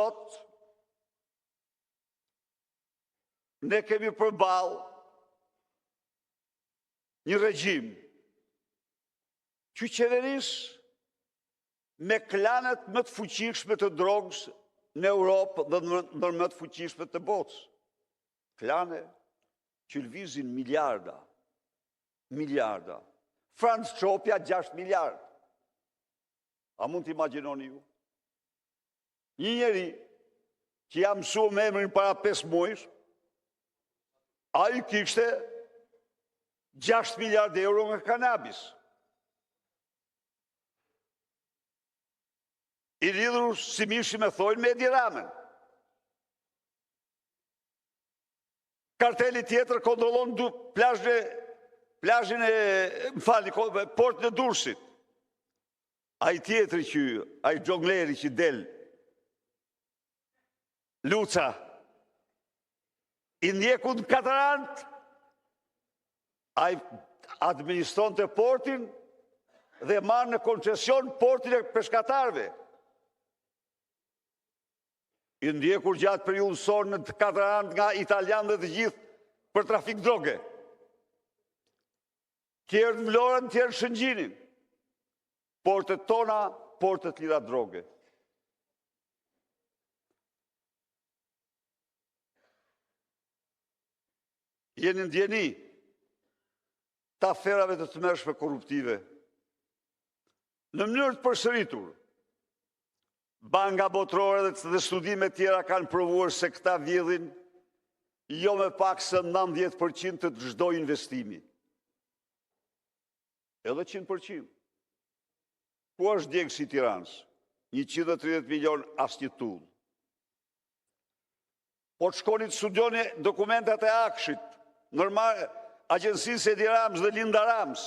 sot ne kemi përballë një regjim që qeveris me klanet më të fuqishme të drogës në Europë dhe ndër më të fuqishme të botës. Klane që lëvizin miliarda. Franz Çopja 6 miliard. A mund të imagjinoni ju? Një njeri që jam mësu me emrin para 5 muajsh, a i kishte 6 miliard euro nga kanabis. I lidhur si mishi me thojnë me Edi Ramen. Karteli tjetër kontrollon portën e Durrësit. Ai tjetri që, ai xhongleri që del, Luca, i ndjekun Katarant, ai administron të portin dhe marrë në koncesion portin e peshkatarve. I ndjekur gjatë periudhësor në Katarant nga italianë dhe të gjithë për trafik droge. Tjerë në Vlorën, tjerë në Shëngjinin. Portet tona, portet lidha droge. Jeni ndjeni të aferave të tmerrshme korruptive. Në mënyrë të përsëritur, banka botërore dhe studime tjera kanë provuar se këta vjedhin jo me pak se 90% të çdo investimi. Edhe 100%. Ku është djegësi i Tiranës? 130 milion asnjë tull. Po të shkoni të studioni dokumentat e Akshit, normal, agjencisë Edi Rams dhe Linda Rams.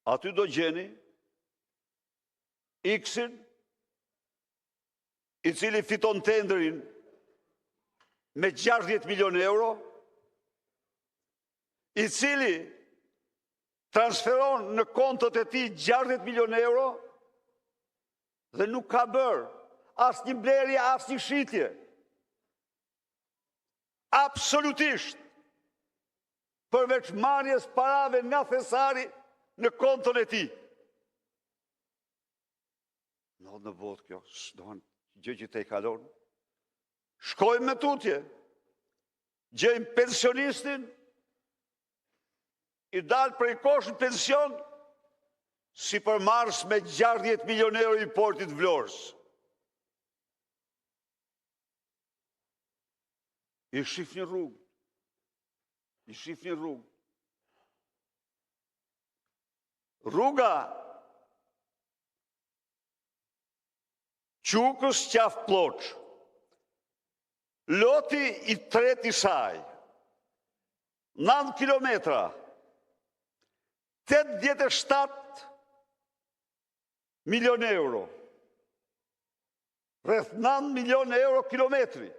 Aty do gjeni X-in, i cili fiton tenderin me 60 milion euro, i cili transferon në kontot e tij 60 milion euro dhe nuk ka bërë asnjë blerje, asnjë shitje. Absolutisht. Përveç marrjes parave nga thesari në konton e tij. Në botë kjo, s'dohen gjë që te i kalon. Shkojmë me tutje. Gjejmë pensionistin, i dalë prej kosh në pension, si për mars me 60 milion euro i portit Vlorës. I shif një rrugë. Rruga Qukës Qafë Ploç, loti i tret i saj, 9 kilometra, 87 milion euro, rreth 9 milion euro kilometri.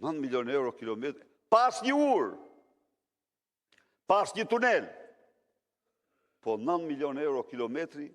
9 milion euro kilometri, pas një urë, pas një tunel, po 9 milion euro kilometri,